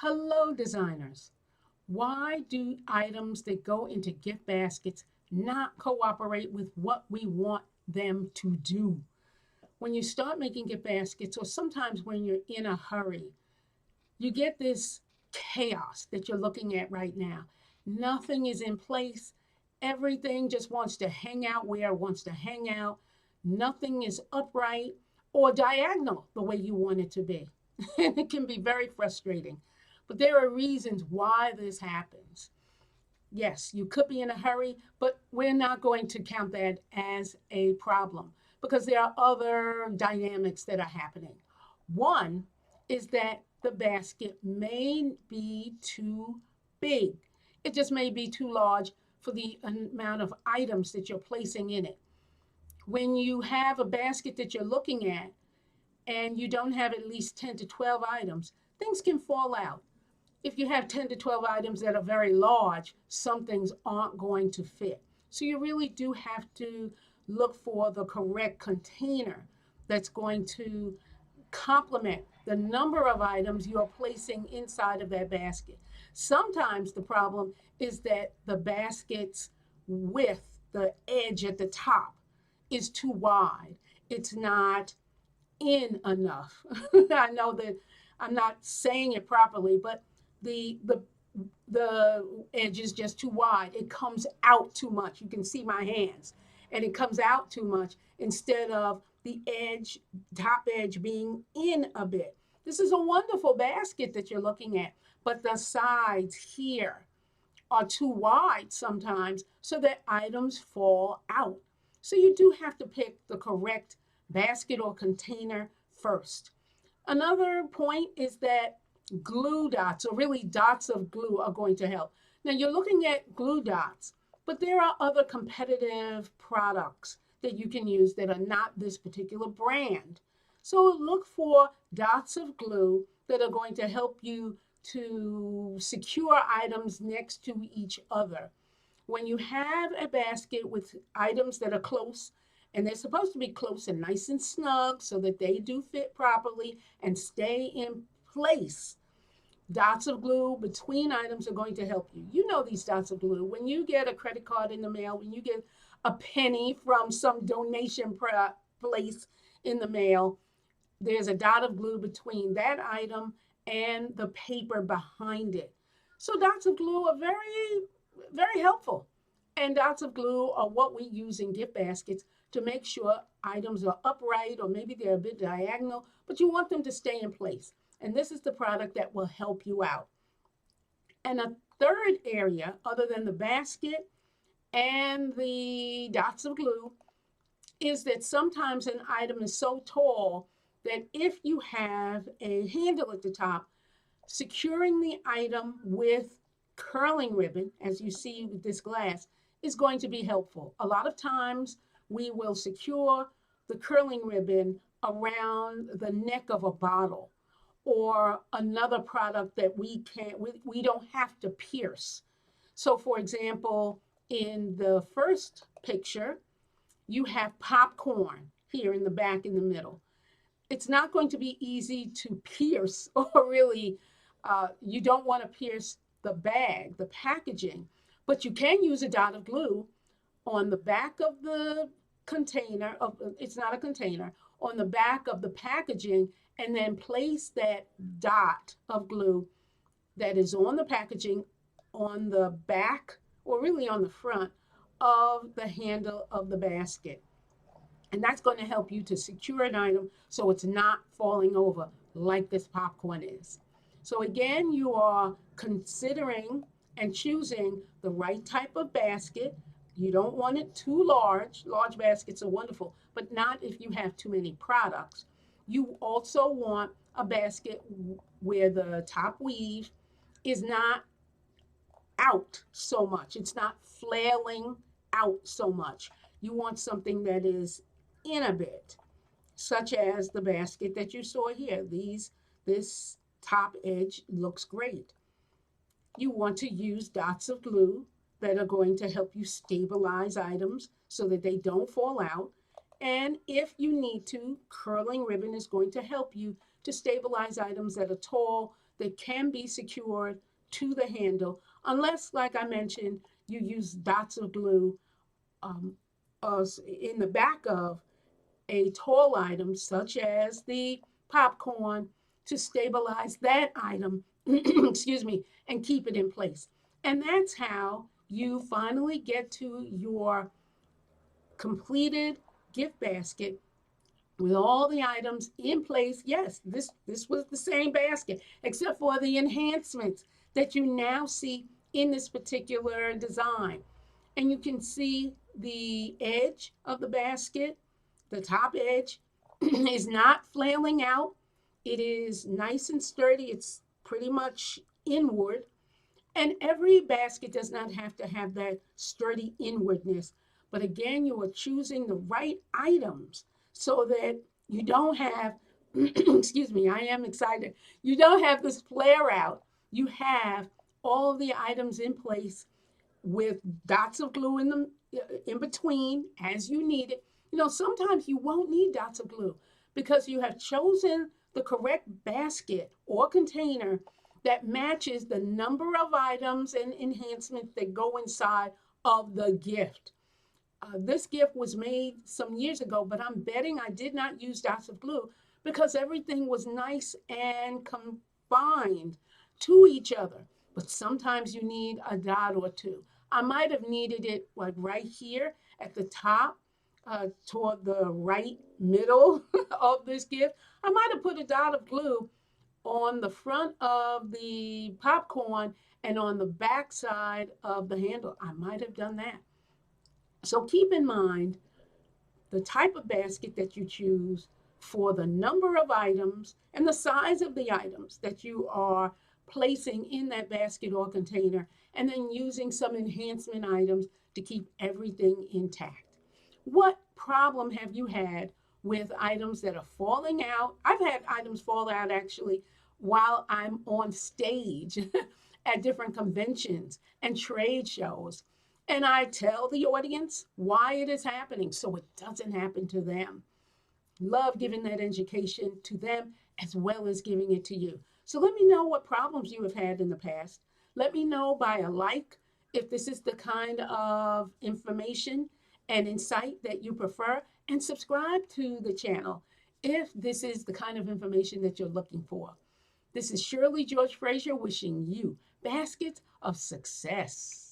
Hello, designers. Why do items that go into gift baskets not cooperate with what we want them to do? When you start making gift baskets, or sometimes when you're in a hurry, you get this chaos that you're looking at right now. Nothing is in place. Everything just wants to hang out where it wants to hang out. Nothing is upright or diagonal the way you want it to be. And it can be very frustrating. But there are reasons why this happens. Yes, you could be in a hurry, but we're not going to count that as a problem because there are other dynamics that are happening. One is that the basket may be too big, it just may be too large for the amount of items that you're placing in it. When you have a basket that you're looking at and you don't have at least 10 to 12 items, things can fall out. If you have 10 to 12 items that are very large, some things aren't going to fit. So you really do have to look for the correct container that's going to complement the number of items you are placing inside of that basket. Sometimes the problem is that the basket's width, the edge at the top, is too wide. It's not in enough. I know that I'm not saying it properly, but the the the edge is just too wide. It comes out too much. You can see my hands, and it comes out too much instead of the edge, top edge being in a bit. This is a wonderful basket that you're looking at, but the sides here are too wide sometimes so that items fall out. So you do have to pick the correct basket or container first. Another point is that glue dots, or really dots of glue, are going to help. Now you're looking at glue dots, but there are other competitive products that you can use that are not this particular brand. So look for dots of glue that are going to help you to secure items next to each other. When you have a basket with items that are close, and they're supposed to be close and nice and snug so that they do fit properly and stay in place. Dots of glue between items are going to help you. You know these dots of glue. When you get a credit card in the mail, when you get a penny from some donation place in the mail, there's a dot of glue between that item and the paper behind it. So dots of glue are very, very helpful. And dots of glue are what we use in gift baskets to make sure items are upright or maybe they're a bit diagonal, but you want them to stay in place. And this is the product that will help you out. And a third area, other than the basket and the dots of glue, is that sometimes an item is so tall that if you have a handle at the top, securing the item with curling ribbon, as you see with this glass, is going to be helpful. A lot of times we will secure the curling ribbon around the neck of a bottle or another product that we don't have to pierce. So for example, in the first picture, you have popcorn here in the back in the middle. It's not going to be easy to pierce, or really, you don't want to pierce the bag, the packaging, but you can use a dot of glue on the back of the container, it's not a container, on the back of the packaging, and then place that dot of glue that is on the packaging on the back, or really on the front of the handle of the basket. And that's going to help you to secure an item so it's not falling over like this popcorn is. So again, you are considering and choosing the right type of basket. You don't want it too large. Large baskets are wonderful, but not if you have too many products. You also want a basket where the top weave is not out so much. It's not flailing out so much. You want something that is in a bit, such as the basket that you saw here. This top edge looks great. You want to use dots of glue that are going to help you stabilize items so that they don't fall out. And if you need to, curling ribbon is going to help you to stabilize items that are tall that can be secured to the handle, unless, like I mentioned, you use dots of glue um, in the back of a tall item, such as the popcorn, to stabilize that item, excuse me, and keep it in place. And that's how you finally get to your completed gift basket with all the items in place. Yes, this was the same basket, except for the enhancements that you now see in this particular design. And you can see the edge of the basket, the top edge is not flailing out. It is nice and sturdy. It's pretty much inward. And every basket does not have to have that sturdy inwardness. But again, you are choosing the right items so that you don't have, excuse me, I am excited. You don't have this flare out. You have all the items in place with dots of glue in between as you need it. You know, sometimes you won't need dots of glue because you have chosen the correct basket or container that matches the number of items and enhancements that go inside of the gift. This gift was made some years ago, but I'm betting I did not use dots of glue because everything was nice and combined to each other. But sometimes you need a dot or two. I might have needed it like right here at the top, toward the right middle of this gift. I might have put a dot of glue on the front of the popcorn and on the back side of the handle. I might have done that. So keep in mind the type of basket that you choose for the number of items and the size of the items that you are placing in that basket or container, and then using some enhancement items to keep everything intact. What problem have you had with items that are falling out? I've had items fall out actually while I'm on stage at different conventions and trade shows. And I tell the audience why it is happening so it doesn't happen to them. Love giving that education to them as well as giving it to you. So let me know what problems you have had in the past. Let me know by a like if this is the kind of information and insight that you prefer, and subscribe to the channel if this is the kind of information that you're looking for. This is Shirley George Frazier wishing you baskets of success.